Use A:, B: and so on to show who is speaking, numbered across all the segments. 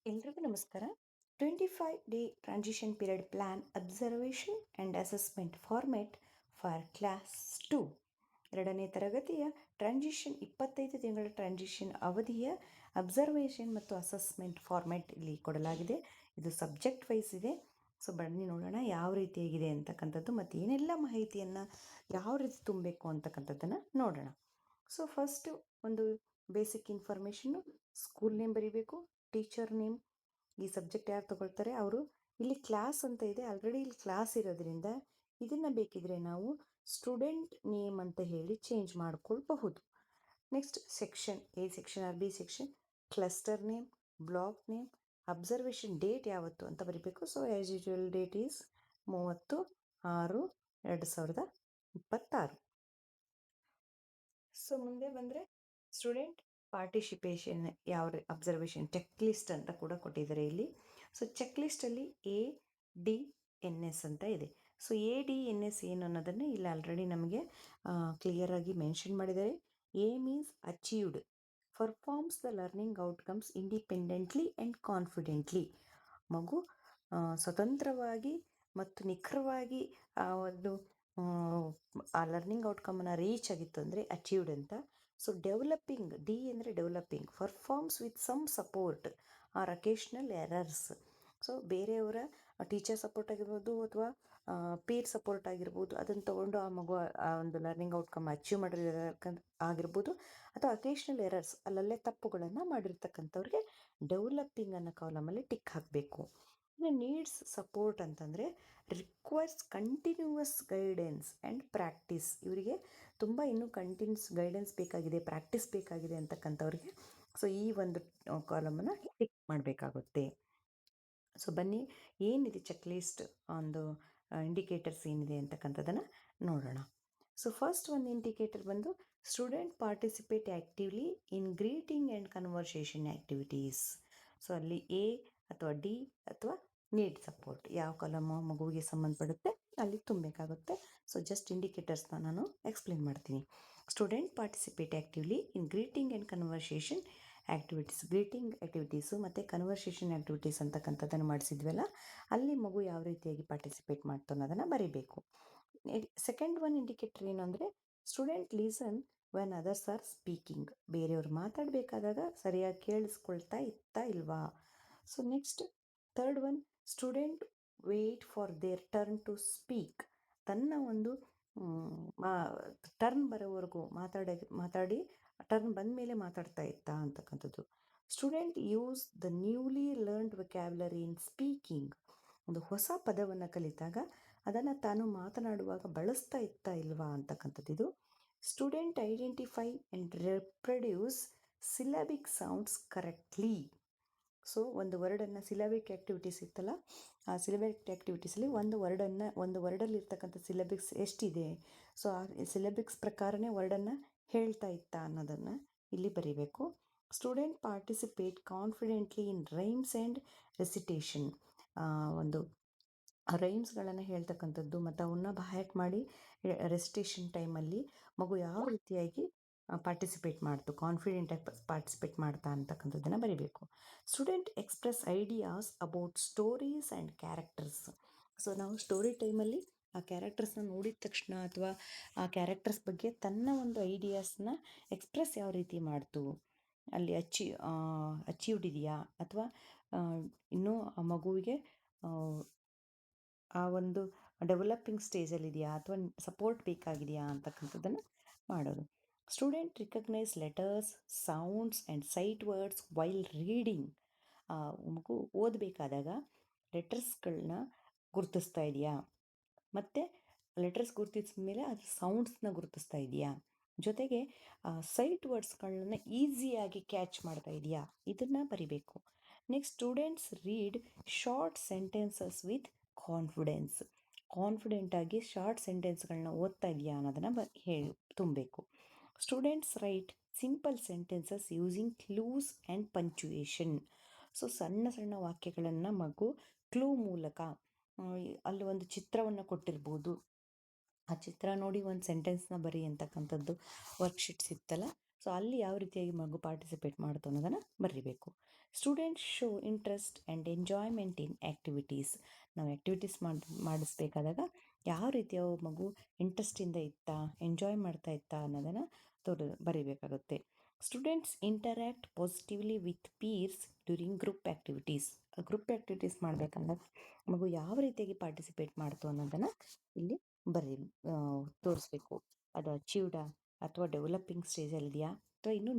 A: ಎಲ್ರಿಗೂ ನಮಸ್ಕಾರ. 25-ಡೇ transition period plan observation and assessment format for class 2 ಎರಡನೇ ತರಗತಿಯ ಟ್ರಾನ್ಸಿಷನ್ 25 ತಿಂಗಳ ಟ್ರಾನ್ಸಿಷನ್ ಅವಧಿಯ ಅಬ್ಸರ್ವೇಷನ್ ಮತ್ತು ಅಸೆಸ್ಮೆಂಟ್ ಫಾರ್ಮೆಟ್ ಇಲ್ಲಿ ಕೊಡಲಾಗಿದೆ. ಇದು ಸಬ್ಜೆಕ್ಟ್ ವೈಸ್ ಇದೆ. ಸೊ ಬನ್ನಿ ನೋಡೋಣ ಯಾವ ರೀತಿಯಾಗಿದೆ ಅಂತಕ್ಕಂಥದ್ದು ಮತ್ತು ಏನೆಲ್ಲ ಮಾಹಿತಿಯನ್ನು ಯಾವ ರೀತಿ ತುಂಬಬೇಕು ಅಂತಕ್ಕಂಥದ್ದನ್ನು ನೋಡೋಣ. ಸೊ ಫಸ್ಟು ಒಂದು ಬೇಸಿಕ್ ಇನ್ಫಾರ್ಮೇಷನ್ನು, ಸ್ಕೂಲ್ ನೇಮ್ ಬರೀಬೇಕು, ಟೀಚರ್ ನೇಮ್, ಈ ಸಬ್ಜೆಕ್ಟ್ ಯಾರು ತಗೊಳ್ತಾರೆ ಅವರು. ಇಲ್ಲಿ ಕ್ಲಾಸ್ ಅಂತ ಇದೆ, ಆಲ್ರೆಡಿ ಇಲ್ಲಿ ಕ್ಲಾಸ್ ಇರೋದ್ರಿಂದ ಇದನ್ನು ಬೇಕಿದ್ರೆ ನಾವು ಸ್ಟೂಡೆಂಟ್ ನೇಮ್ ಅಂತ ಹೇಳಿ ಚೇಂಜ್ ಮಾಡ್ಕೊಳ್ಬಹುದು. Next section, A section or B section, cluster name, block name, observation date ಯಾವತ್ತು ಅಂತ ಬರೀಬೇಕು. So as usual date is 30/6/2026. So ಮುಂದೆ ಬಂದರೆ ಸ್ಟೂಡೆಂಟ್ ಪಾರ್ಟಿಸಿಪೇಷನ್ ಯಾವ ಅಬ್ಸರ್ವೇಷನ್ ಚೆಕ್ ಲಿಸ್ಟ್ ಅಂತ ಕೂಡ ಕೊಟ್ಟಿದ್ದಾರೆ ಇಲ್ಲಿ. ಸೊ ಚೆಕ್ ಲಿಸ್ಟಲ್ಲಿ ADNS ಅಂತ ಇದೆ. ಸೊ ADNS ಏನು ಅನ್ನೋದನ್ನು ಇಲ್ಲಿ ಆಲ್ರೆಡಿ ನಮಗೆ ಕ್ಲಿಯರಾಗಿ ಮೆನ್ಷನ್ ಮಾಡಿದ್ದಾರೆ. A means achieved, performs the learning outcomes independently and confidently. ಮಗು ಸ್ವತಂತ್ರವಾಗಿ ಮತ್ತು ನಿಖರವಾಗಿ ಆ ಒಂದು ಆ ಲರ್ನಿಂಗ್ ಔಟ್ಕಮನ್ನು ರೀಚ್ ಆಗಿತ್ತು ಅಂದರೆ ಅಚೀವ್ಡ್ ಅಂತ. ಸೊ ಡೆವಲಪಿಂಗ್, ಡಿ ಅಂದರೆ developing, performs with some support or occasional errors. So ಬೇರೆಯವರ ಟೀಚರ್ ಸಪೋರ್ಟ್ ಆಗಿರ್ಬೋದು ಅಥವಾ ಪೀರ್ ಸಪೋರ್ಟ್ ಆಗಿರ್ಬೋದು, ಅದನ್ನು ತೊಗೊಂಡು ಆ ಮಗು ಆ ಒಂದು ಲರ್ನಿಂಗ್ ಔಟ್ಕಮ್ ಅಚೀವ್ ಮಾಡಿರ್ತಕ್ಕಂಥ ಆಗಿರ್ಬೋದು, ಅಥವಾ ಅಕೇಶ್ನಲ್ ಎರರ್ಸ್ ಅಲ್ಲಲ್ಲೇ ತಪ್ಪುಗಳನ್ನು ಮಾಡಿರ್ತಕ್ಕಂಥವ್ರಿಗೆ ಡೆವಲಪಿಂಗ್ ಅನ್ನೋ ಕಾಲಮಲ್ಲಿ ಟಿಕ್ ಹಾಕಬೇಕು. ಇನ್ನು ನೀಡ್ಸ್ ಸಪೋರ್ಟ್ ಅಂತಂದರೆ requires continuous guidance and practice. ಇವರಿಗೆ ತುಂಬ ಇನ್ನೂ ಕಂಟಿನ್ಯೂಸ್ ಗೈಡೆನ್ಸ್ ಬೇಕಾಗಿದೆ, ಪ್ರಾಕ್ಟೀಸ್ ಬೇಕಾಗಿದೆ ಅಂತಕ್ಕಂಥವ್ರಿಗೆ ಸೊ ಈ ಒಂದು ಕಾಲಮನ್ನು ಟಿಕ್ ಮಾಡಬೇಕಾಗುತ್ತೆ. ಸೊ ಬನ್ನಿ ಏನಿದೆ ಚೆಕ್ ಲಿಸ್ಟ್ ಒಂದು ಇಂಡಿಕೇಟರ್ಸ್ ಏನಿದೆ ಅಂತಕ್ಕಂಥದ್ದನ್ನು ನೋಡೋಣ. ಸೊ ಫಸ್ಟ್ ಒಂದು ಇಂಡಿಕೇಟರ್ ಬಂದು student participate actively in greeting and conversation activities. So ಅಲ್ಲಿ ಎ ಅಥವಾ ಡಿ ಅಥವಾ ನೀಡ್ ಸಪೋರ್ಟ್ ಯಾವ ಕಾಲಮು ಮಗುವಿಗೆ ಸಂಬಂಧಪಡುತ್ತೆ ಅಲ್ಲಿ ತುಂಬಬೇಕಾಗುತ್ತೆ. ಸೊ ಜಸ್ಟ್ ಇಂಡಿಕೇಟರ್ಸ್ನ ನಾನು ಎಕ್ಸ್ಪ್ಲೇನ್ ಮಾಡ್ತೀನಿ. Student participate actively in greeting and conversation activities. Greeting activities ಮತ್ತು ಕನ್ವರ್ಸೇಷನ್ ಆ್ಯಕ್ಟಿವಿಟೀಸ್ ಅಂತಕ್ಕಂಥದ್ದನ್ನು ಮಾಡಿಸಿದ್ವಲ್ಲ, ಅಲ್ಲಿ ಮಗು ಯಾವ ರೀತಿಯಾಗಿ ಪಾರ್ಟಿಸಿಪೇಟ್ ಮಾಡ್ತು ಅನ್ನೋದನ್ನು ಬರೀಬೇಕು. ಸೆಕೆಂಡ್ ಒನ್ ಇಂಡಿಕೇಟರ್ ಏನು ಅಂದರೆ student listen when others are speaking. ಬೇರೆಯವ್ರು ಮಾತಾಡಬೇಕಾದಾಗ ಸರಿಯಾಗಿ ಕೇಳಿಸ್ಕೊಳ್ತಾ ಇತ್ತಾ ಇಲ್ವಾ. So next third one student wait for their turn to speak. ತನ್ನ ಒಂದು ಟರ್ನ್ ಬರೋವರೆಗೂ ಮಾತಾಡಿ ಟರ್ನ್ ಬಂದ ಮೇಲೆ ಮಾತಾಡ್ತಾ ಇತ್ತಾ ಅಂತಕ್ಕಂಥದ್ದು. Student use the newly learned vocabulary in speaking. ಒಂದು ಹೊಸ ಪದವನ್ನು ಕಲಿತಾಗ ಅದನ್ನು ತಾನು ಮಾತನಾಡುವಾಗ ಬಳಸ್ತಾ ಇತ್ತಾ ಇಲ್ವಾ ಅಂತಕ್ಕಂಥದ್ದು. ಇದು student identify and reproduce syllabic sounds correctly. So ಒಂದು ವರ್ಡನ್ನು ಸಿಲಬಿಕ್ ಆ್ಯಕ್ಟಿವಿಟೀಸ್ ಇತ್ತಲ್ಲ, ಆ ಸಿಲಬಿಕ್ ಆ್ಯಕ್ಟಿವಿಟೀಸಲ್ಲಿ ಒಂದು ವರ್ಡಲ್ಲಿ ಇರ್ತಕ್ಕಂಥ ಸಿಲಬಿಕ್ಸ್ ಎಷ್ಟಿದೆ, ಸೊ ಆ ಸಿಲಬಿಕ್ಸ್ ಪ್ರಕಾರನೇ ವರ್ಡನ್ನು ಹೇಳ್ತಾ ಇತ್ತಾ ಅನ್ನೋದನ್ನು ಇಲ್ಲಿ ಬರೀಬೇಕು. Student participate confidently in rhymes and recitation. ಒಂದು ರೈಮ್ಸ್ಗಳನ್ನು ಹೇಳ್ತಕ್ಕಂಥದ್ದು ಮತ್ತು ಅವನ್ನ ಬಹ್ಯಾಟ್ ಮಾಡಿ ರೆಸಿಟೇಷನ್ ಟೈಮಲ್ಲಿ ಮಗು ಯಾವ ರೀತಿಯಾಗಿ ಪಾರ್ಟಿಸಿಪೇಟ್ ಮಾಡ್ತು, ಕಾನ್ಫಿಡೆಂಟಾಗಿ ಪಾರ್ಟಿಸಿಪೇಟ್ ಮಾಡ್ತಾ ಅಂತಕ್ಕಂಥದ್ದನ್ನು ಬರೀಬೇಕು. Student express ideas about stories and characters. So ನಾವು ಸ್ಟೋರಿ ಟೈಮಲ್ಲಿ ಆ ಕ್ಯಾರೆಕ್ಟರ್ಸ್ನ ನೋಡಿದ ತಕ್ಷಣ ಅಥವಾ ಆ ಕ್ಯಾರೆಕ್ಟರ್ಸ್ ಬಗ್ಗೆ ತನ್ನ ಒಂದು ಐಡಿಯಾಸ್ನ ಎಕ್ಸ್ಪ್ರೆಸ್ ಯಾವ ರೀತಿ ಮಾಡ್ತು, ಅಲ್ಲಿ ಅಚೀವ್ಡ್ ಇದೆಯಾ ಅಥವಾ ಇನ್ನೂ ಆ ಮಗುವಿಗೆ ಆ ಒಂದು ಡೆವಲಪಿಂಗ್ ಸ್ಟೇಜಲ್ಲಿದೆಯಾ ಅಥವಾ ಸಪೋರ್ಟ್ ಬೇಕಾಗಿದೆಯಾ ಅಂತಕ್ಕಂಥದ್ದನ್ನು ಮಾಡೋದು. Student recognise letters, sounds and sight words while reading. ಮಗು ಓದಬೇಕಾದಾಗ ಲೆಟರ್ಸ್ಗಳನ್ನ ಗುರುತಿಸ್ತಾ ಇದೆಯಾ, ಮತ್ತು ಲೆಟರ್ಸ್ ಗುರುತಿಸಿದ ಮೇಲೆ ಅದು ಸೌಂಡ್ಸ್ನ ಗುರುತಿಸ್ತಾ ಇದೆಯಾ, ಜೊತೆಗೆ ಸೈಟ್ ವರ್ಡ್ಸ್ಗಳನ್ನ ಈಸಿಯಾಗಿ ಕ್ಯಾಚ್ ಮಾಡ್ತಾ ಇದೆಯಾ, ಇದನ್ನು ಬರಿಬೇಕು. Next students read short sentences with ಕಾನ್ಫಿಡೆಂಟಾಗಿ ಶಾರ್ಟ್ ಸೆಂಟೆನ್ಸ್ಗಳನ್ನ ಓದ್ತಾ ಇದೆಯಾ ಅನ್ನೋದನ್ನು ತುಂಬಬೇಕು. Students write simple sentences using clues and punctuation. So ಸಣ್ಣ ಸಣ್ಣ ವಾಕ್ಯಗಳನ್ನು ಮಗು ಕ್ಲೂ ಮೂಲಕ, ಅಲ್ಲಿ ಒಂದು ಚಿತ್ರವನ್ನು ಕೊಟ್ಟಿರ್ಬೋದು, ಆ ಚಿತ್ರ ನೋಡಿ ಒಂದು ಸೆಂಟೆನ್ಸ್ನ ಬರಿ ಅಂತಕ್ಕಂಥದ್ದು ವರ್ಕ್ಶೀಟ್ಸ್ ಇತ್ತಲ್ಲ, ಸೊ ಅಲ್ಲಿ ಯಾವ ರೀತಿಯಾಗಿ ಮಗು ಪಾರ್ಟಿಸಿಪೇಟ್ ಮಾಡ್ತು ಅನ್ನೋದನ್ನು ಬರೀಬೇಕು. Students show interest and enjoyment in activities. ನಾವು ಆ್ಯಕ್ಟಿವಿಟೀಸ್ ಮಾಡಿಸ್ಬೇಕಾದಾಗ ಯಾವ ರೀತಿಯ ಮಗು ಇಂಟ್ರೆಸ್ಟಿಂದ ಇತ್ತಾ, ಎಂಜಾಯ್ ಮಾಡ್ತಾ ಇತ್ತಾ ಅನ್ನೋದನ್ನು ಬರೀಬೇಕಾಗುತ್ತೆ. Students interact positively with peers during group activities ಮಾಡಬೇಕಂದಾಗ ಮಗು ಯಾವ ರೀತಿಯಾಗಿ ಪಾರ್ಟಿಸಿಪೇಟ್ ಮಾಡ್ತು ಅನ್ನೋದನ್ನು ಇಲ್ಲಿ ತೋರಿಸ್ಬೇಕು. ಅದು ಅಚೀವ್ಡಾ ಅಥವಾ ಡೆವಲಪಿಂಗ್ ಸ್ಟೇಜಲ್ಲಿದೆಯಾ ಅಥವಾ ಇನ್ನೂ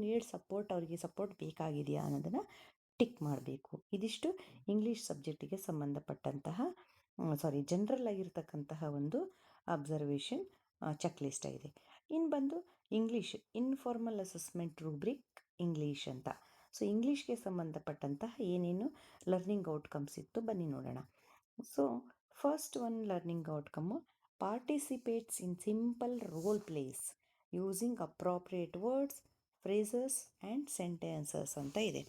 A: ಅವರಿಗೆ ಸಪೋರ್ಟ್ ಬೇಕಾಗಿದೆಯಾ ಅನ್ನೋದನ್ನು ಟಿಕ್ ಮಾಡಬೇಕು. ಇದಿಷ್ಟು ಇಂಗ್ಲೀಷ್ ಸಬ್ಜೆಕ್ಟಿಗೆ ಸಂಬಂಧಪಟ್ಟಂತಹ ಜನರಲ್ ಆಗಿರ್ತಕ್ಕಂತಹ ಒಂದು ಅಬ್ಸರ್ವೇಷನ್ ಚೆಕ್ ಲಿಸ್ಟ್ ಇದೆ. ಇನ್ನು ಬಂದು English informal assessment rubric English ಅಂತ. ಸೊ ಇಂಗ್ಲೀಷ್ಗೆ ಸಂಬಂಧಪಟ್ಟಂತಹ ಏನೇನು ಲರ್ನಿಂಗ್ ಔಟ್ಕಮ್ಸ್ ಇತ್ತು ಬನ್ನಿ ನೋಡೋಣ. So first one learning outcome participates in simple role plays using appropriate words, phrases and sentences ಅಂತ ಇದೆ.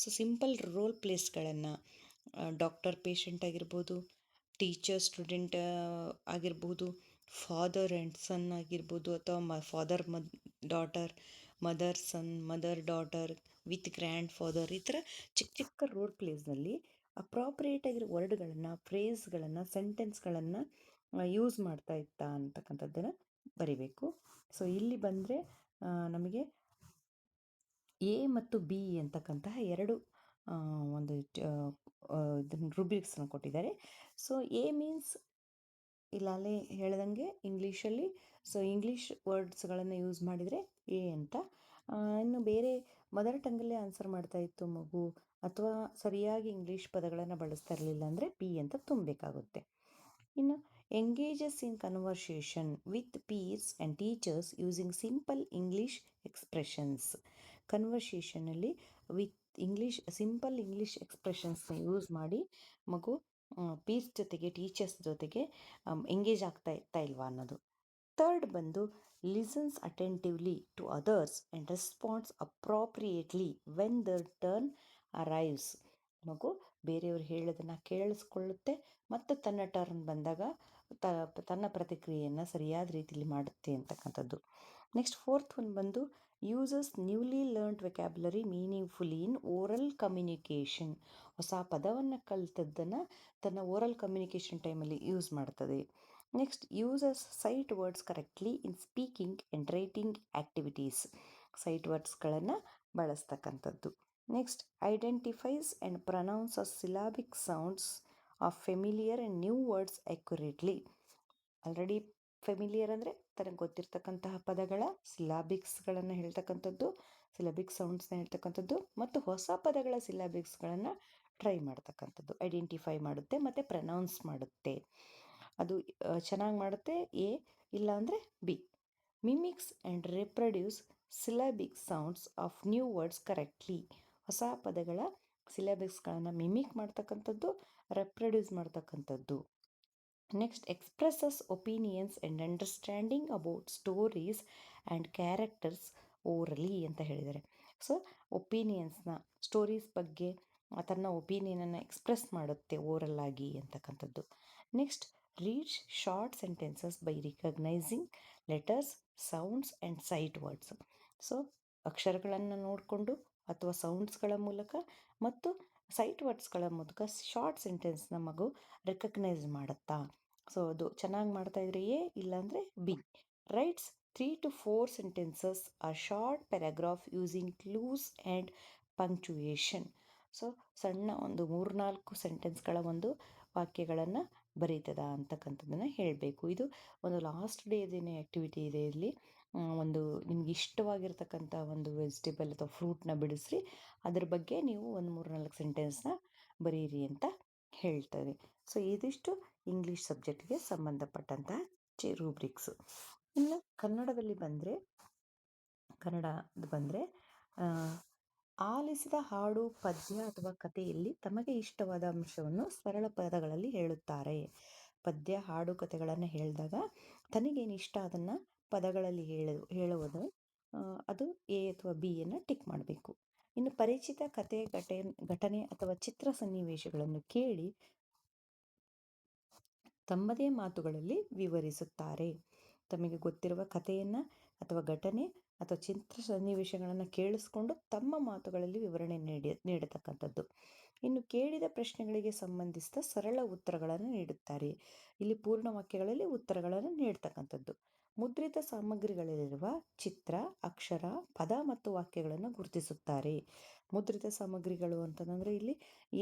A: ಸೊ ಸಿಂಪಲ್ ರೋಲ್ ಪ್ಲೇಸ್ಗಳನ್ನು ಡಾಕ್ಟರ್ ಪೇಷಂಟ್ ಆಗಿರ್ಬೋದು, ಟೀಚರ್ ಸ್ಟೂಡೆಂಟ್ ಆಗಿರ್ಬೋದು, ಫಾದರ್ ಆ್ಯಂಡ್ ಸನ್ ಆಗಿರ್ಬೋದು, ಅಥವಾ father daughter, mother son, mother daughter with grandfather, ಈ ಥರ ಚಿಕ್ಕ ಚಿಕ್ಕ ರೋಲ್ ಪ್ಲೇಸ್ನಲ್ಲಿ ಅಪ್ರಾಪ್ರಿಯೇಟ್ ಆಗಿರೋ ವರ್ಡ್ಗಳನ್ನು, ಫ್ರೇಸ್ಗಳನ್ನು, ಸೆಂಟೆನ್ಸ್ಗಳನ್ನು ಯೂಸ್ ಮಾಡ್ತಾ ಇತ್ತಾ ಅಂತಕ್ಕಂಥದ್ದನ್ನು ಬರಿಬೇಕು. ಸೊ ಇಲ್ಲಿ ಬಂದರೆ ನಮಗೆ ಎ ಮತ್ತು ಬಿ ಅಂತಕ್ಕಂತಹ ಎರಡು ಒಂದು ಇದನ್ನು ರೂಬ್ರಿಕ್ಸ್ನ ಕೊಟ್ಟಿದ್ದಾರೆ. ಸೊ ಎ ಮೀನ್ಸ್ ಇಲ್ಲೇ ಹೇಳ್ದಂಗೆ ಇಂಗ್ಲೀಷಲ್ಲಿ ಇಂಗ್ಲೀಷ್ ವರ್ಡ್ಸ್ಗಳನ್ನು ಯೂಸ್ ಮಾಡಿದರೆ ಎ ಅಂತ. ಇನ್ನು ಬೇರೆ ಮದರ್ ಟಂಗಲ್ಲೇ ಆನ್ಸರ್ ಮಾಡ್ತಾ ಇತ್ತು ಮಗು ಅಥವಾ ಸರಿಯಾಗಿ ಇಂಗ್ಲೀಷ್ ಪದಗಳನ್ನು ಬಳಸ್ತಾ ಇರಲಿಲ್ಲ ಅಂದರೆ ಬಿ ಅಂತ ತುಂಬಬೇಕಾಗುತ್ತೆ. ಇನ್ನು engages in conversation with peers and teachers using simple English expressions. ಕನ್ವರ್ಸೇಷನಲ್ಲಿ ವಿತ್ ಸಿಂಪಲ್ ಇಂಗ್ಲೀಷ್ ಎಕ್ಸ್ಪ್ರೆಷನ್ಸ್ನ ಯೂಸ್ ಮಾಡಿ ಮಗು ಪೀರ್ಸ್ ಜೊತೆಗೆ, ಟೀಚರ್ಸ್ ಜೊತೆಗೆ ಎಂಗೇಜ್ ಆಗ್ತಾ ಇಲ್ವಾ ಅನ್ನೋದು. ಥರ್ಡ್ ಬಂದು listens attentively to others and responds appropriately when the turn arrives. ಮಗು ಬೇರೆಯವರು ಹೇಳೋದನ್ನು ಕೇಳಿಸ್ಕೊಳ್ಳುತ್ತೆ ಮತ್ತು ತನ್ನ ಟರ್ನ್ ಬಂದಾಗ ತನ್ನ ಪ್ರತಿಕ್ರಿಯೆಯನ್ನು ಸರಿಯಾದ ರೀತಿಯಲ್ಲಿ ಮಾಡುತ್ತೆ ಅಂತಕ್ಕಂಥದ್ದು. ನೆಕ್ಸ್ಟ್ ಫೋರ್ತ್ ಒನ್ ಬಂದು uses newly learned vocabulary meaningfully in oral communication. ಹೊಸ ಪದವನ್ನು ಕಲಿತದ್ದನ್ನು ತನ್ನ ಓರಲ್ ಕಮ್ಯುನಿಕೇಷನ್ ಟೈಮಲ್ಲಿ ಯೂಸ್ ಮಾಡ್ತದೆ. Next uses sight words correctly in speaking and writing activities. Sight ವರ್ಡ್ಸ್ಗಳನ್ನು ಬಳಸ್ತಕ್ಕಂಥದ್ದು. Next identifies and pronounces syllabic sounds of familiar and new words accurately. Already familiar ಅಂದರೆ ತನಗೆ ಗೊತ್ತಿರ್ತಕ್ಕಂತಹ ಪದಗಳ ಸಿಲಾಬಿಕ್ಸ್ಗಳನ್ನು ಹೇಳ್ತಕ್ಕಂಥದ್ದು, ಸಿಲಾಬಿಕ್ ಸೌಂಡ್ಸ್ನ ಹೇಳ್ತಕ್ಕಂಥದ್ದು, ಮತ್ತು ಹೊಸ ಪದಗಳ ಸಿಲಾಬಿಕ್ಸ್ಗಳನ್ನು ಟ್ರೈ ಮಾಡ್ತಕ್ಕಂಥದ್ದು. ಐಡೆಂಟಿಫೈ ಮಾಡುತ್ತೆ ಮತ್ತು ಪ್ರನೌನ್ಸ್ ಮಾಡುತ್ತೆ. ಅದು ಚೆನ್ನಾಗಿ ಮಾಡುತ್ತೆ ಎ, ಇಲ್ಲ ಅಂದರೆ B. Mimics and reproduce syllabic sounds of new words correctly. ಹೊಸ ಪದಗಳ ಸಿಲಾಬಿಕ್ಸ್ಗಳನ್ನು ಮಿಮಿಕ್ ಮಾಡ್ತಕ್ಕಂಥದ್ದು, ರೆಪ್ರೊಡ್ಯೂಸ್ ಮಾಡ್ತಕ್ಕಂಥದ್ದು. Next expresses opinions and understanding about stories and characters orally ಅಂತ ಹೇಳಿದ್ದಾರೆ. ಸೊ ಒಪಿನಿಯನ್ಸ್ನ, ಸ್ಟೋರೀಸ್ ಬಗ್ಗೆ ತನ್ನ ಒಪಿನಿಯನನ್ನು ಎಕ್ಸ್ಪ್ರೆಸ್ ಮಾಡುತ್ತೆ ಓರಲ್ ಆಗಿ ಅಂತಕ್ಕಂಥದ್ದು. Next reads short sentences by recognising letters, sounds and sight words. So ಅಕ್ಷರಗಳನ್ನು ನೋಡಿಕೊಂಡು ಅಥವಾ ಸೌಂಡ್ಸ್ಗಳ ಮೂಲಕ ಮತ್ತು ಸೈಟ್ ವರ್ಡ್ಸ್ಗಳ ಮೂಲಕ ಶಾರ್ಟ್ ಸೆಂಟೆನ್ಸ್ನ ಮಗು ರೆಕಗ್ನೈಸ್ ಮಾಡುತ್ತಾ. ಸೊ ಅದು ಚೆನ್ನಾಗಿ ಮಾಡ್ತಾಯಿದ್ರೆ ಎ, ಇಲ್ಲಾಂದರೆ B. Rights 3 to 4 sentences or short paragraph using clues and punctuation. So ಸಣ್ಣ ಒಂದು 3-4 ಸೆಂಟೆನ್ಸ್ಗಳ ಒಂದು ವಾಕ್ಯಗಳನ್ನು ಬರೀತದ ಅಂತಕ್ಕಂಥದ್ದನ್ನು ಹೇಳಬೇಕು. ಇದು ಒಂದು ಲಾಸ್ಟ್ ಡೇದೇನೇ ಆ್ಯಕ್ಟಿವಿಟಿ ಇದೆ. ಇಲ್ಲಿ ಒಂದು ನಿಮ್ಗೆ ಇಷ್ಟವಾಗಿರ್ತಕ್ಕಂಥ ಒಂದು ವೆಜಿಟೇಬಲ್ ಅಥವಾ ಫ್ರೂಟ್ನ ಬಿಡಿಸ್ರಿ, ಅದ್ರ ಬಗ್ಗೆ ನೀವು ಒಂದು 3-4 ಸೆಂಟೆನ್ಸ್ನ ಬರೀರಿ ಅಂತ ಹೇಳ್ತಾರೆ. ಸೊ ಇದಿಷ್ಟು ಇಂಗ್ಲೀಷ್ ಸಬ್ಜೆಕ್ಟ್ಗೆ ಸಂಬಂಧಪಟ್ಟಂತಹ ರೂಬ್ರಿಕ್ಸು. ಇನ್ನು ಕನ್ನಡದಲ್ಲಿ ಬಂದರೆ ಆಲಿಸಿದ ಹಾಡು, ಪದ್ಯ ಅಥವಾ ಕಥೆಯಲ್ಲಿ ತಮಗೆ ಇಷ್ಟವಾದ ಅಂಶವನ್ನು ಸರಳ ಪದಗಳಲ್ಲಿ ಹೇಳುತ್ತಾರೆ. ಪದ್ಯ, ಹಾಡು, ಕಥೆಗಳನ್ನು ಹೇಳಿದಾಗ ತನಗೇನು ಇಷ್ಟ ಅದನ್ನು ಪದಗಳಲ್ಲಿ ಹೇಳುವುದು, ಅದು ಎ ಅಥವಾ ಬಿಯನ್ನು ಟಿಕ್ ಮಾಡಬೇಕು. ಇನ್ನು ಪರಿಚಿತ ಕಥೆ, ಘಟನೆ ಅಥವಾ ಚಿತ್ರ ಸನ್ನಿವೇಶಗಳನ್ನು ಕೇಳಿ ತಮ್ಮದೇ ಮಾತುಗಳಲ್ಲಿ ವಿವರಿಸುತ್ತಾರೆ. ತಮಗೆ ಗೊತ್ತಿರುವ ಕಥೆಯನ್ನು ಅಥವಾ ಘಟನೆ ಅಥವಾ ಚಿತ್ರ ಸನ್ನಿವೇಶಗಳನ್ನು ಕೇಳಿಸ್ಕೊಂಡು ತಮ್ಮ ಮಾತುಗಳಲ್ಲಿ ವಿವರಣೆ ನೀಡತಕ್ಕಂಥದ್ದು. ಇನ್ನು ಕೇಳಿದ ಪ್ರಶ್ನೆಗಳಿಗೆ ಸಂಬಂಧಿಸಿದ ಸರಳ ಉತ್ತರಗಳನ್ನು ನೀಡುತ್ತಾರೆ. ಇಲ್ಲಿ ಪೂರ್ಣ ವಾಕ್ಯಗಳಲ್ಲಿ ಉತ್ತರಗಳನ್ನು ನೀಡ್ತಕ್ಕಂಥದ್ದು. ಮುದ್ರಿತ ಸಾಮಗ್ರಿಗಳಲ್ಲಿರುವ ಚಿತ್ರ, ಅಕ್ಷರ, ಪದ ಮತ್ತು ವಾಕ್ಯಗಳನ್ನು ಗುರುತಿಸುತ್ತಾರೆ. ಮುದ್ರಿತ ಸಾಮಗ್ರಿಗಳು ಅಂತಂದರೆ ಇಲ್ಲಿ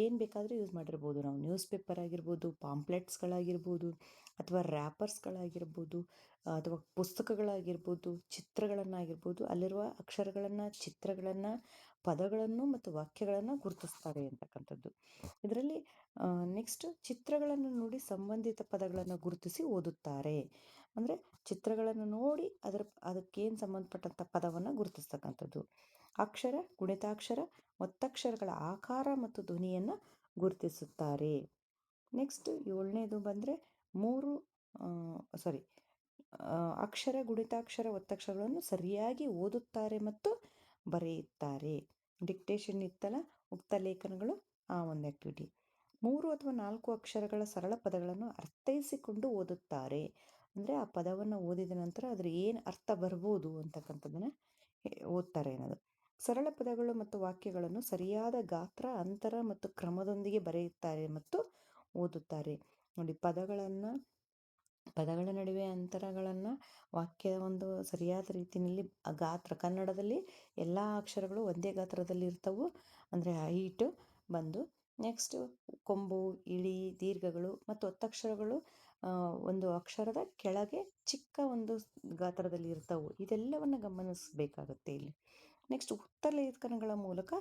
A: ಏನು ಬೇಕಾದರೂ ಯೂಸ್ ಮಾಡಿರ್ಬೋದು. ನಾವು ನ್ಯೂಸ್ ಪೇಪರ್ ಆಗಿರ್ಬೋದು, ಪಾಂಪ್ಲೆಟ್ಸ್ಗಳಾಗಿರ್ಬೋದು, ಅಥವಾ ರ್ಯಾಪರ್ಸ್ಗಳಾಗಿರ್ಬೋದು, ಅಥವಾ ಪುಸ್ತಕಗಳಾಗಿರ್ಬೋದು, ಚಿತ್ರಗಳನ್ನಾಗಿರ್ಬೋದು, ಅಲ್ಲಿರುವ ಅಕ್ಷರಗಳನ್ನು, ಚಿತ್ರಗಳನ್ನು, ಪದಗಳನ್ನು ಮತ್ತು ವಾಕ್ಯಗಳನ್ನು ಗುರುತಿಸ್ತಾರೆ ಅಂತಕ್ಕಂಥದ್ದು. ಇದರಲ್ಲಿ ನೆಕ್ಸ್ಟ್ ಚಿತ್ರಗಳನ್ನು ನೋಡಿ ಸಂಬಂಧಿತ ಪದಗಳನ್ನು ಗುರುತಿಸಿ ಓದುತ್ತಾರೆ. ಅಂದರೆ ಚಿತ್ರಗಳನ್ನು ನೋಡಿ ಅದಕ್ಕೇನು ಸಂಬಂಧಪಟ್ಟಂಥ ಪದವನ್ನು ಗುರುತಿಸ್ತಕ್ಕಂಥದ್ದು. ಅಕ್ಷರ, ಗುಣಿತಾಕ್ಷರ, ಒತ್ತಕ್ಷರಗಳ ಆಕಾರ ಮತ್ತು ಧ್ವನಿಯನ್ನು ಗುರುತಿಸುತ್ತಾರೆ. ನೆಕ್ಸ್ಟ್ 7ನೇದು ಬಂದರೆ ಅಕ್ಷರ, ಗುಣಿತಾಕ್ಷರ, ಒತ್ತಕ್ಷರಗಳನ್ನು ಸರಿಯಾಗಿ ಓದುತ್ತಾರೆ ಮತ್ತು ಬರೆಯುತ್ತಾರೆ. ಡಿಕ್ಟೇಷನ್ ಇತ್ತಲ್ಲ, ಉಕ್ತ ಲೇಖನಗಳು, ಆ ಒಂದು ಆ್ಯಕ್ಟಿವಿಟಿ. 3 ಅಥವಾ 4 ಅಕ್ಷರಗಳ ಸರಳ ಪದಗಳನ್ನು ಅರ್ಥೈಸಿಕೊಂಡು ಓದುತ್ತಾರೆ. ಅಂದರೆ ಆ ಪದವನ್ನು ಓದಿದ ನಂತರ ಅದ್ರ ಏನು ಅರ್ಥ ಬರ್ಬೋದು ಅಂತಕ್ಕಂಥದ್ದನ್ನು ಓದ್ತಾರೆ ಅನ್ನೋದು. ಸರಳ ಪದಗಳು ಮತ್ತು ವಾಕ್ಯಗಳನ್ನು ಸರಿಯಾದ ಗಾತ್ರ, ಅಂತರ ಮತ್ತು ಕ್ರಮದೊಂದಿಗೆ ಬರೆಯುತ್ತಾರೆ ಮತ್ತು ಓದುತ್ತಾರೆ. ನೋಡಿ, ಪದಗಳ ನಡುವೆ ಅಂತರಗಳನ್ನು, ವಾಕ್ಯ ಒಂದು ಸರಿಯಾದ ರೀತಿಯಲ್ಲಿ ಗಾತ್ರ, ಕನ್ನಡದಲ್ಲಿ ಎಲ್ಲ ಅಕ್ಷರಗಳು ಒಂದೇ ಗಾತ್ರದಲ್ಲಿ ಇರ್ತವೆ. ಅಂದರೆ ಹೈಟ್ ಬಂದು, ನೆಕ್ಸ್ಟ್ ಕೊಂಬು, ಇಳಿ, ದೀರ್ಘಗಳು ಮತ್ತು ಒತ್ತಕ್ಷರಗಳು ಒಂದು ಅಕ್ಷರದ ಕೆಳಗೆ ಚಿಕ್ಕ ಒಂದು ಗಾತ್ರದಲ್ಲಿ ಇರ್ತವೆ. ಇದೆಲ್ಲವನ್ನು ಗಮನಿಸಬೇಕಾಗುತ್ತೆ ಇಲ್ಲಿ. ನೆಕ್ಸ್ಟ್ ಉಕ್ತ ಲೇಖನಗಳ ಮೂಲಕ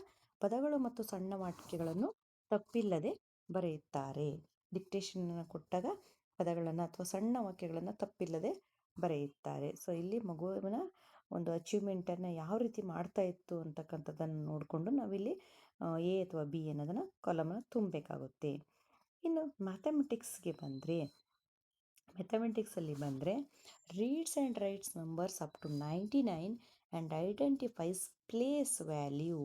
A: ಪದಗಳು ಮತ್ತು ಸಣ್ಣ ವಾಕ್ಯಗಳನ್ನು ತಪ್ಪಿಲ್ಲದೆ ಬರೆಯುತ್ತಾರೆ. ಡಿಕ್ಟೇಷನ್ ಕೊಟ್ಟಾಗ ಪದಗಳನ್ನು ಅಥವಾ ಸಣ್ಣ ವಾಕ್ಯಗಳನ್ನು ತಪ್ಪಿಲ್ಲದೆ ಬರೆಯುತ್ತಾರೆ. ಸೊ ಇಲ್ಲಿ ಮಗುವಿನ ಒಂದು ಅಚೀವ್ಮೆಂಟನ್ನು ಯಾವ ರೀತಿ ಮಾಡ್ತಾ ಇತ್ತು ಅಂತಕ್ಕಂಥದ್ದನ್ನು ನೋಡಿಕೊಂಡು ನಾವಿಲ್ಲಿ ಎ ಅಥವಾ ಬಿ ಅನ್ನೋದನ್ನು ಕಾಲಮನ್ನು ತುಂಬಬೇಕಾಗುತ್ತೆ. ಇನ್ನು ಮ್ಯಾಥಮೆಟಿಕ್ಸಲ್ಲಿ ಬಂದರೆ reads and writes numbers up to 99 and identifies place value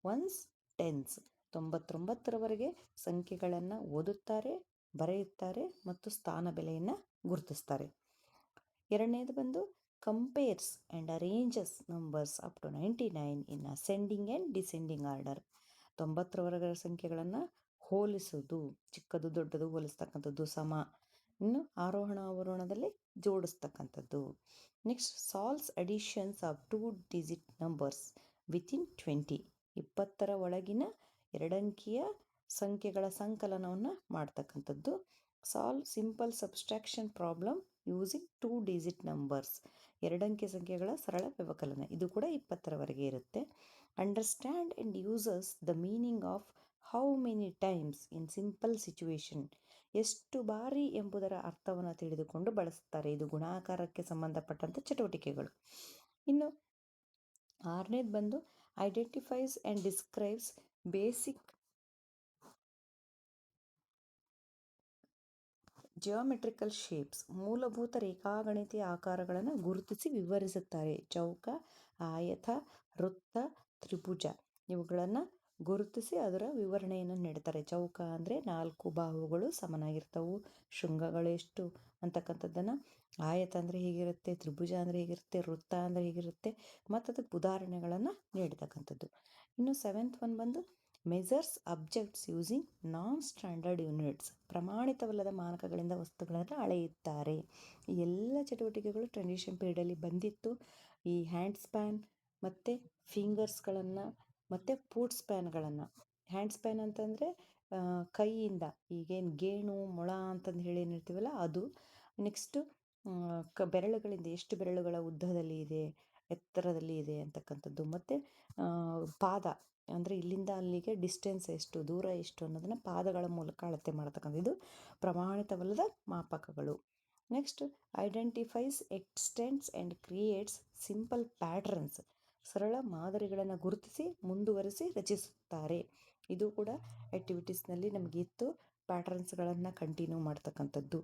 A: ones tens. 99ರವರೆಗೆ ಸಂಖ್ಯೆಗಳನ್ನು ಓದುತ್ತಾರೆ, ಬರೆಯುತ್ತಾರೆ ಮತ್ತು ಸ್ಥಾನ ಬೆಲೆಯನ್ನು ಗುರುತಿಸ್ತಾರೆ. 2ನೇದು ಬಂದು compares and arranges numbers up to 99 in ascending and descending order. 90ರವರೆಗೆ ಸಂಖ್ಯೆಗಳನ್ನು ಹೋಲಿಸೋದು, ಚಿಕ್ಕದು ದೊಡ್ಡದು ಹೋಲಿಸ್ತಕ್ಕಂಥದ್ದು, ಸಮ. ಇನ್ನು ಆರೋಹಣ ಅವರೋಹಣದಲ್ಲಿ ಜೋಡಿಸ್ತಕ್ಕಂಥದ್ದು. Next solves additions of 2 digit numbers within 20. 20ರ ಒಳಗಿನ 2 ಅಂಕಿಯ ಸಂಖ್ಯೆಗಳ ಸಂಕಲನವನ್ನು ಮಾಡ್ತಕ್ಕಂಥದ್ದು. Solve simple subtraction problem using 2 digit numbers. 2 ಅಂಕಿ ಸಂಖ್ಯೆಗಳ ಸರಳ ವ್ಯವಕಲನ, ಇದು ಕೂಡ 20ರವರೆಗೆ ಇರುತ್ತೆ. Understand and uses the meaning of how many times in simple situation. ಎಷ್ಟು ಬಾರಿ ಎಂಬುದರ ಅರ್ಥವನ್ನು ತಿಳಿದುಕೊಂಡು ಬಳಸುತ್ತಾರೆ. ಇದು ಗುಣಾಕಾರಕ್ಕೆ ಸಂಬಂಧಪಟ್ಟಂಥ ಚಟುವಟಿಕೆಗಳು. ಇನ್ನು 6ನೇದು ಬಂದು identifies and describes basic geometrical shapes. ಮೂಲಭೂತ ರೇಖಾಗಣಿತೀಯ ಆಕಾರಗಳನ್ನು ಗುರುತಿಸಿ ವಿವರಿಸುತ್ತಾರೆ. ಚೌಕ, ಆಯತ, ವೃತ್ತ, ತ್ರಿಭುಜ ಇವುಗಳನ್ನು ಗುರುತಿಸಿ ಅದರ ವಿವರಣೆಯನ್ನು ನೀಡ್ತಾರೆ. ಚೌಕ ಅಂದರೆ 4 ಬಾಹುಗಳು ಸಮನಾಗಿರ್ತವೆ, ಶೃಂಗಗಳು ಎಷ್ಟು ಅಂತಕ್ಕಂಥದ್ದನ್ನು. ಆಯತ ಅಂದರೆ ಹೀಗಿರುತ್ತೆ, ತ್ರಿಭುಜ ಅಂದರೆ ಹೀಗಿರುತ್ತೆ, ವೃತ್ತ ಅಂದರೆ ಹೀಗಿರುತ್ತೆ ಮತ್ತು ಅದಕ್ಕೆ ಉದಾಹರಣೆಗಳನ್ನು ನೀಡ್ತಕ್ಕಂಥದ್ದು. ಇನ್ನು 7th ಒನ್ ಬಂದು ಮೆಜರ್ಸ್ ಅಬ್ಜೆಕ್ಟ್ಸ್ ಯೂಸಿಂಗ್ ನಾನ್ ಸ್ಟ್ಯಾಂಡರ್ಡ್ ಯೂನಿಟ್ಸ್. ಪ್ರಮಾಣಿತವಲ್ಲದ ಮಾನಕಗಳಿಂದ ವಸ್ತುಗಳನ್ನು ಅಳೆಯುತ್ತಾರೆ. ಈ ಎಲ್ಲ ಚಟುವಟಿಕೆಗಳು ಟ್ರಾನ್ಸಿಷನ್ ಪೀರಿಯಡಲ್ಲಿ ಬಂದಿತ್ತು. ಈ ಹ್ಯಾಂಡ್ ಸ್ಪ್ಯಾನ್ ಮತ್ತು ಫಿಂಗರ್ಸ್ಗಳನ್ನು ಮತ್ತು ಫೂಟ್ ಸ್ಪ್ಯಾನ್ಗಳನ್ನು. ಹ್ಯಾಂಡ್ ಸ್ಪ್ಯಾನ್ ಅಂತಂದರೆ ಕೈಯಿಂದ, ಈಗೇನು ಗೇಣು, ಮೊಳ ಅಂತಂದು ಹೇಳಿ ಏನಿರ್ತೀವಲ್ಲ ಅದು. ನೆಕ್ಸ್ಟು ಬೆರಳುಗಳಿಂದ ಎಷ್ಟು ಬೆರಳುಗಳ ಉದ್ದದಲ್ಲಿ ಇದೆ, ಎತ್ತರದಲ್ಲಿ ಇದೆ ಅಂತಕ್ಕಂಥದ್ದು. ಮತ್ತು ಪಾದ ಅಂದರೆ ಇಲ್ಲಿಂದ ಅಲ್ಲಿಗೆ ಡಿಸ್ಟೆನ್ಸ್ ಎಷ್ಟು, ದೂರ ಎಷ್ಟು ಅನ್ನೋದನ್ನು ಪಾದಗಳ ಮೂಲಕ ಅಳತೆ ಮಾಡ್ತಕ್ಕಂಥದ್ದು ಪ್ರಮಾಣಿತವಲ್ಲದ ಮಾಪಕಗಳು. Next identifies, extends and creates simple patterns. ಸರಳ ಮಾದರಿಗಳನ್ನು ಗುರುತಿಸಿ ಮುಂದುವರಿಸಿ ರಚಿಸುತ್ತಾರೆ. ಇದು ಕೂಡ ಆ್ಯಕ್ಟಿವಿಟೀಸ್ನಲ್ಲಿ ನಮಗಿತ್ತು. ಪ್ಯಾಟ್ರನ್ಸ್ಗಳನ್ನು ಕಂಟಿನ್ಯೂ ಮಾಡ್ತಕ್ಕಂಥದ್ದು.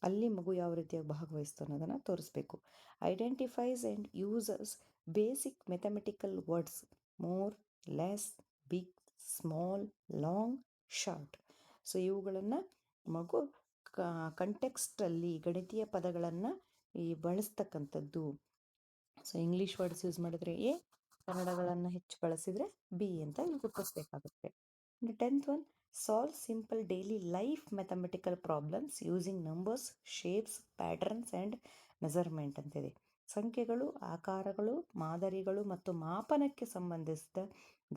A: ಅಲ್ಲಿ ಮಗು ಯಾವ ರೀತಿಯಾಗಿ ಭಾಗವಹಿಸ್ತು ಅನ್ನೋದನ್ನು ತೋರಿಸ್ಬೇಕು. Identifies and uses basic mathematical words more, less, big, small, long, short. So ಇವುಗಳನ್ನು ಮಗು ಕಂಟೆಕ್ಸ್ಟಲ್ಲಿ ಗಣಿತೀಯ ಪದಗಳನ್ನು ಬಳಸ್ತಕ್ಕಂಥದ್ದು. ಸೊ ಇಂಗ್ಲೀಷ್ ವರ್ಡ್ಸ್ ಯೂಸ್ ಮಾಡಿದ್ರೆ ಎ, ಕನ್ನಡಗಳನ್ನು ಹೆಚ್ಚು ಬಳಸಿದರೆ ಬಿ ಅಂತ ಇಲ್ಲಿ ಗುರುತಿಸ್ಬೇಕಾಗುತ್ತೆ. Tenth one, solve simple daily life mathematical problems using numbers, shapes, patterns and measurement ಅಂತಿದೆ. ಸಂಖ್ಯೆಗಳು, ಆಕಾರಗಳು, ಮಾದರಿಗಳು ಮತ್ತು ಮಾಪನಕ್ಕೆ ಸಂಬಂಧಿಸಿದ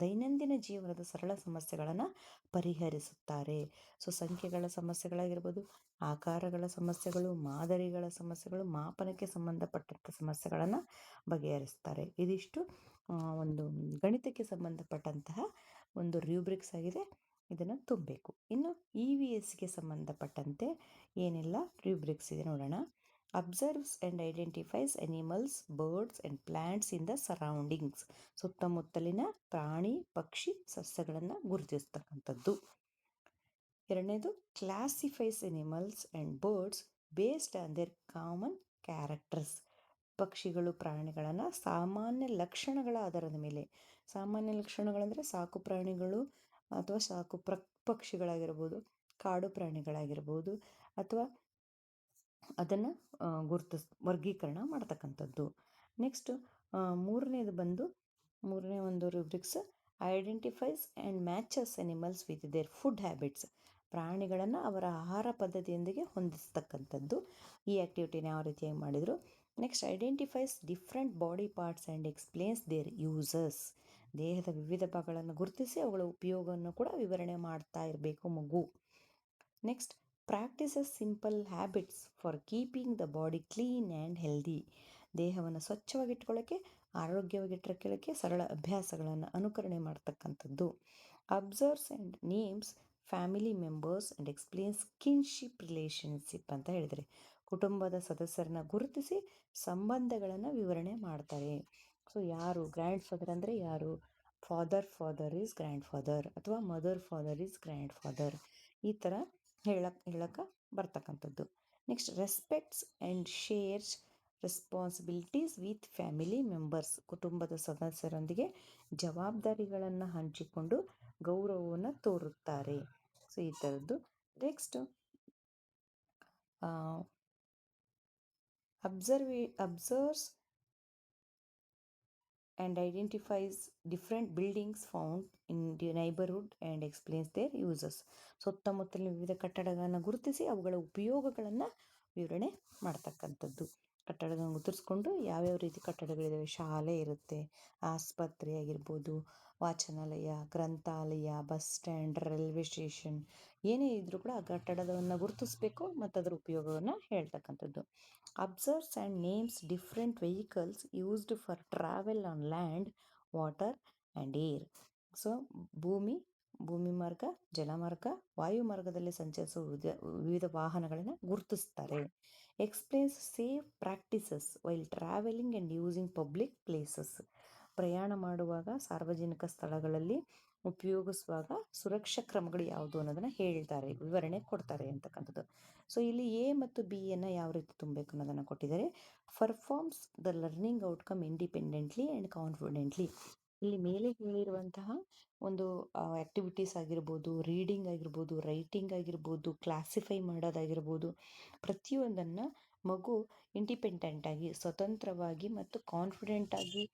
A: ದೈನಂದಿನ ಜೀವನದ ಸರಳ ಸಮಸ್ಯೆಗಳನ್ನು ಪರಿಹರಿಸುತ್ತಾರೆ. ಸೊ ಸಂಖ್ಯೆಗಳ ಸಮಸ್ಯೆಗಳಾಗಿರ್ಬೋದು, ಆಕಾರಗಳ ಸಮಸ್ಯೆಗಳು, ಮಾದರಿಗಳ ಸಮಸ್ಯೆಗಳು, ಮಾಪನಕ್ಕೆ ಸಂಬಂಧಪಟ್ಟಂಥ ಸಮಸ್ಯೆಗಳನ್ನು ಬಗೆಹರಿಸ್ತಾರೆ. ಇದಿಷ್ಟು ಒಂದು ಗಣಿತಕ್ಕೆ ಸಂಬಂಧಪಟ್ಟಂತಹ ಒಂದು ರೂಬ್ರಿಕ್ಸ್ ಆಗಿದೆ. ಇದನ್ನು ತುಂಬಬೇಕು. ಇನ್ನು EVSಗೆ ಸಂಬಂಧಪಟ್ಟಂತೆ ಏನೆಲ್ಲ ರೂಬ್ರಿಕ್ಸ್ ಇದೆ ನೋಡೋಣ. Observes and identifies animals, birds and plants in the surroundings. ಸುತ್ತಮುತ್ತಲಿನ ಪ್ರಾಣಿ, ಪಕ್ಷಿ, ಸಸ್ಯಗಳನ್ನು ಗುರುತಿಸ್ತಕ್ಕಂಥದ್ದು. ಎರಡನೇದು, classifies animals and birds based on their common characters. ಪಕ್ಷಿಗಳು, ಪ್ರಾಣಿಗಳನ್ನು ಸಾಮಾನ್ಯ ಲಕ್ಷಣಗಳ ಆಧಾರದ ಮೇಲೆ, ಸಾಮಾನ್ಯ ಲಕ್ಷಣಗಳಂದರೆ ಸಾಕು ಪ್ರಾಣಿಗಳು ಅಥವಾ ಸಾಕು ಪಕ್ಷಿಗಳಾಗಿರ್ಬೋದು, ಕಾಡು ಪ್ರಾಣಿಗಳಾಗಿರ್ಬೋದು, ಅಥವಾ ಅದನ್ನು ವರ್ಗೀಕರಣ ಮಾಡ್ತಕ್ಕಂಥದ್ದು. ನೆಕ್ಸ್ಟ್ ಮೂರನೇ ಒಂದು rubrics, identifies and matches animals with their food habits. ಪ್ರಾಣಿಗಳನ್ನು ಅವರ ಆಹಾರ ಪದ್ಧತಿಯೊಂದಿಗೆ ಹೊಂದಿಸ್ತಕ್ಕಂಥದ್ದು. ಈ ಆ್ಯಕ್ಟಿವಿಟಿನ ಯಾವ ರೀತಿಯಾಗಿ ಮಾಡಿದರು. Next, identifies different body parts and explains their uses. ದೇಹದ ವಿವಿಧ ಭಾಗಗಳನ್ನು ಗುರುತಿಸಿ ಅವುಗಳ ಉಪಯೋಗವನ್ನು ಕೂಡ ವಿವರಣೆ ಮಾಡ್ತಾ ಇರಬೇಕು ಮಗು. Next, practises simple habits for keeping the body clean and healthy. ದೇಹವನ್ನು ಸ್ವಚ್ಛವಾಗಿಟ್ಕೊಳ್ಳೋಕ್ಕೆ, ಆರೋಗ್ಯವಾಗಿಟ್ಕೊಳ್ಳೋಕ್ಕೆ ಸರಳ ಅಭ್ಯಾಸಗಳನ್ನು ಅನುಕರಣೆ ಮಾಡ್ತಕ್ಕಂಥದ್ದು. Observes and names family members and explains kinship relationship ಅಂತ ಹೇಳಿದರೆ, ಕುಟುಂಬದ ಸದಸ್ಯರನ್ನ ಗುರುತಿಸಿ ಸಂಬಂಧಗಳನ್ನು ವಿವರಣೆ ಮಾಡ್ತಾರೆ. ಸೊ ಯಾರು ಗ್ರ್ಯಾಂಡ್ ಫಾದರ್ ಅಂದರೆ ಯಾರು, ಫಾದರ್ ಈಸ್ ಗ್ರ್ಯಾಂಡ್ ಫಾದರ್, ಅಥವಾ ಫಾದರ್ ಈಸ್ ಗ್ರ್ಯಾಂಡ್ ಫಾದರ್, ಈ ಥರ ಹೇಳಕ್ಕೆ ಬರ್ತಕ್ಕಂಥದ್ದು. Next, respects and shares responsibilities with family members. ಕುಟುಂಬದ ಸದಸ್ಯರೊಂದಿಗೆ ಜವಾಬ್ದಾರಿಗಳನ್ನು ಹಂಚಿಕೊಂಡು ಗೌರವವನ್ನು ತೋರುತ್ತಾರೆ. ಸೊ ಈ ಥರದ್ದು. Next, observes and identifies different buildings found in the neighborhood and explains their uses. ಸುತ್ತಮುತ್ತಲಿನ ವಿವಿಧ ಕಟ್ಟಡಗಳನ್ನು ಗುರುತಿಸಿ ಅವುಗಳ ಉಪಯೋಗಗಳನ್ನು ವಿವರಣೆ ಮಾಡ್ತಕ್ಕಂಥದ್ದು. ಕಟ್ಟಡಗಳನ್ನು ಗುರುತಿಸ್ಕೊಂಡು ಯಾವ್ಯಾವ ರೀತಿ ಕಟ್ಟಡಗಳಿದ್ದಾವೆ, ಶಾಲೆ ಇರುತ್ತೆ, ಆಸ್ಪತ್ರೆ ಆಗಿರ್ಬೋದು, ವಾಚನಾಲಯ, ಗ್ರಂಥಾಲಯ, ಬಸ್ ಸ್ಟ್ಯಾಂಡ್, ರೈಲ್ವೆ ಸ್ಟೇಷನ್, ಏನೇ ಇದ್ರೂ ಕೂಡ ಆ ಕಟ್ಟಡವನ್ನು ಗುರುತಿಸ್ಬೇಕು ಮತ್ತು ಅದರ ಉಪಯೋಗವನ್ನು ಹೇಳ್ತಕ್ಕಂಥದ್ದು. Observes and names different vehicles used for travel on land, water and air. So ಭೂಮಿ ಮಾರ್ಗ, ಜಲಮಾರ್ಗ, ವಾಯು ಮಾರ್ಗದಲ್ಲಿ ಸಂಚರಿಸುವ ವಿವಿಧ ವಾಹನಗಳನ್ನು ಗುರುತಿಸ್ತಾರೆ. Explains safe practices while travelling and using public places. ಪ್ರಯಾಣ ಮಾಡುವಾಗ, ಸಾರ್ವಜನಿಕ ಸ್ಥಳಗಳಲ್ಲಿ ಉಪಯೋಗಿಸುವಾಗ ಸುರಕ್ಷಾ ಕ್ರಮಗಳು ಯಾವುದು ಅನ್ನೋದನ್ನು ಹೇಳ್ತಾರೆ, ವಿವರಣೆ ಕೊಡ್ತಾರೆ ಅಂತಕ್ಕಂಥದ್ದು. ಸೊ ಇಲ್ಲಿ ಎ ಮತ್ತು ಬಿಯನ್ನು ಯಾವ ರೀತಿ ತುಂಬಬೇಕು ಅನ್ನೋದನ್ನು ಕೊಟ್ಟಿದ್ದಾರೆ. Performs the learning outcome independently and confidently. ಇಲ್ಲಿ ಮೇಲೆ ಹೇಳಿರುವಂತಹ ಒಂದು ಆ್ಯಕ್ಟಿವಿಟೀಸ್ ಆಗಿರ್ಬೋದು, ರೀಡಿಂಗ್ ಆಗಿರ್ಬೋದು, ರೈಟಿಂಗ್ ಆಗಿರ್ಬೋದು, ಕ್ಲಾಸಿಫೈ ಮಾಡೋದಾಗಿರ್ಬೋದು, ಪ್ರತಿಯೊಂದನ್ನು ಮಗು ಇಂಡಿಪೆಂಡೆಂಟಾಗಿ, ಸ್ವತಂತ್ರವಾಗಿ ಮತ್ತು ಕಾನ್ಫಿಡೆಂಟಾಗಿ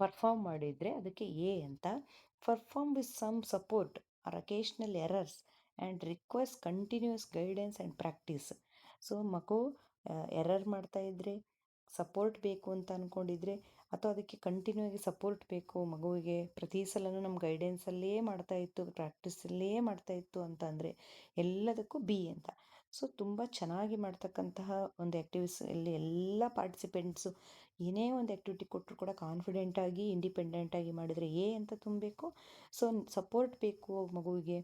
A: ಪರ್ಫಾರ್ಮ್ ಮಾಡಿದರೆ ಅದಕ್ಕೆ ಎ ಅಂತ. Perform with some support or occasional errors and request continuous guidance and practice. So ಮಗು ಎರರ್ ಮಾಡ್ತಾ ಇದ್ದರೆ, ಸಪೋರ್ಟ್ ಬೇಕು ಅಂತ ಅಂದ್ಕೊಂಡಿದ್ರೆ, ಅಥವಾ ಅದಕ್ಕೆ ಕಂಟಿನ್ಯೂ ಆಗಿ ಸಪೋರ್ಟ್ ಬೇಕು ಮಗುವಿಗೆ, ಪ್ರತಿ ಸಲನೂ ನಮ್ಮ ಗೈಡೆನ್ಸಲ್ಲೇ ಮಾಡ್ತಾಯಿತ್ತು, ಪ್ರಾಕ್ಟೀಸಲ್ಲೇ ಮಾಡ್ತಾಯಿತ್ತು ಅಂತ ಅಂದರೆ ಎಲ್ಲದಕ್ಕೂ ಬಿ ಅಂತ. ಸೊ ತುಂಬ ಚೆನ್ನಾಗಿ ಮಾಡ್ತಕ್ಕಂತಹ ಒಂದು ಆ್ಯಕ್ಟಿವಿಟೀಸಲ್ಲಿ ಎಲ್ಲ ಪಾರ್ಟಿಸಿಪೆಂಟ್ಸು ಏನೇ ಒಂದು ಆ್ಯಕ್ಟಿವಿಟಿ ಕೊಟ್ಟರು ಕೂಡ ಕಾನ್ಫಿಡೆಂಟಾಗಿ, ಇಂಡಿಪೆಂಡೆಂಟಾಗಿ ಮಾಡಿದರೆ ಎ ಅಂತ ತುಂಬಬೇಕು. ಸೊ ಸಪೋರ್ಟ್ ಬೇಕು ಮಗುವಿಗೆ,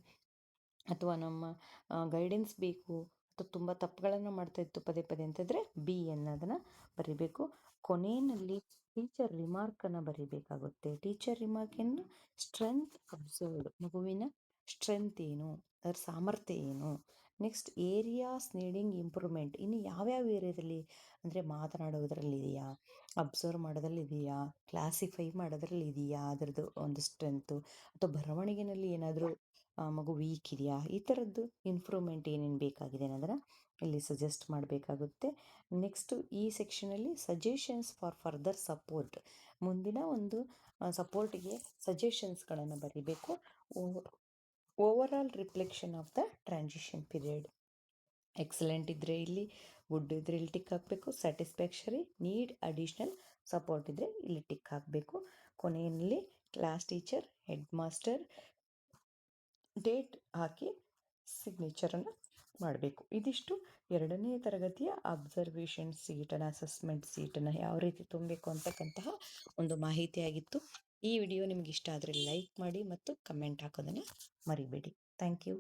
A: ಅಥವಾ ನಮ್ಮ ಗೈಡೆನ್ಸ್ ಬೇಕು, ಅಥವಾ ತುಂಬ ತಪ್ಪುಗಳನ್ನು ಮಾಡ್ತಾಯಿತ್ತು ಪದೇ ಅಂತಂದರೆ ಬಿ ಅನ್ನೋದನ್ನು ಬರೀಬೇಕು. ಕೊನೆಯಲ್ಲಿ ಟೀಚರ್ ರಿಮಾರ್ಕನ್ನು ಬರೀಬೇಕಾಗುತ್ತೆ. ಟೀಚರ್ ರಿಮಾರ್ಕ್ ಏನು, ಸ್ಟ್ರೆಂತ್ ಅಬ್ಸರ್ವ್ಡ್, ಮಗುವಿನ ಸ್ಟ್ರೆಂತ್ ಏನು, ಅದರ ಸಾಮರ್ಥ್ಯ ಏನು. Next, areas needing improvement. ಇನ್ನು ಯಾವ್ಯಾವ ಏರಿಯಾದಲ್ಲಿ ಅಂದರೆ ಮಾತನಾಡೋದ್ರಲ್ಲಿ ಇದೆಯಾ, ಅಬ್ಸರ್ವ್ ಮಾಡೋದ್ರಲ್ಲಿ ಇದೆಯಾ, ಕ್ಲಾಸಿಫೈ ಮಾಡೋದ್ರಲ್ಲಿ ಇದೆಯಾ ಅದರದ್ದು ಒಂದು ಸ್ಟ್ರೆಂತು, ಅಥವಾ ಬರವಣಿಗೆಯಲ್ಲಿ ಏನಾದರೂ ಮಗು ವೀಕ್ ಇದೆಯಾ, ಈ ಥರದ್ದು ಇಂಪ್ರೂವ್ಮೆಂಟ್ ಏನೇನು ಬೇಕಾಗಿದೆ ಅನ್ನೋದನ್ನು ಇಲ್ಲಿ ಸಜೆಸ್ಟ್ ಮಾಡಬೇಕಾಗುತ್ತೆ. ನೆಕ್ಸ್ಟು ಈ ಸೆಕ್ಷನಲ್ಲಿ ಸಜೆಷನ್ಸ್ ಫಾರ್ ಫರ್ದರ್ ಸಪೋರ್ಟ್, ಮುಂದಿನ ಒಂದು ಸಪೋರ್ಟಿಗೆ ಸಜೆಷನ್ಸ್ಗಳನ್ನು ಬರೀಬೇಕು. Overall reflection of the transition period. Excellent ಇದ್ದರೆ ಇಲ್ಲಿ, ಗುಡ್ ಇದ್ದರೆ ಇಲ್ಲಿ ಟಿಕ್ ಹಾಕಬೇಕು, ಸ್ಯಾಟಿಸ್ಫ್ಯಾಕ್ಷರಿ, ನೀಡ್ ಅಡಿಷ್ನಲ್ ಸಪೋರ್ಟ್ ಇದ್ದರೆ ಇಲ್ಲಿ ಟಿಕ್ ಹಾಕಬೇಕು. ಕೊನೆಯಲ್ಲಿ class teacher, head master, date ಹಾಕಿ ಸಿಗ್ನೇಚರನ್ನು ಮಾಡಬೇಕು. ಇದಿಷ್ಟು 2ನೇ ತರಗತಿಯ ಅಬ್ಸರ್ವೇಷನ್ ಸೀಟನ್ನು, ಅಸೆಸ್ಮೆಂಟ್ ಸೀಟನ್ನು ಯಾವ ರೀತಿ ತುಂಬಬೇಕು ಅಂತಕ್ಕಂತಹ ಒಂದು ಮಾಹಿತಿಯಾಗಿತ್ತು. ಈ ವಿಡಿಯೋ ನಿಮ್ಗೆ ಇಷ್ಟ ಆದರೆ ಲೈಕ್ ಮಾಡಿ ಮತ್ತು ಕಮೆಂಟ್ ಹಾಕೋದನ್ನು ಮರಿಬೇಡಿ. Thank you.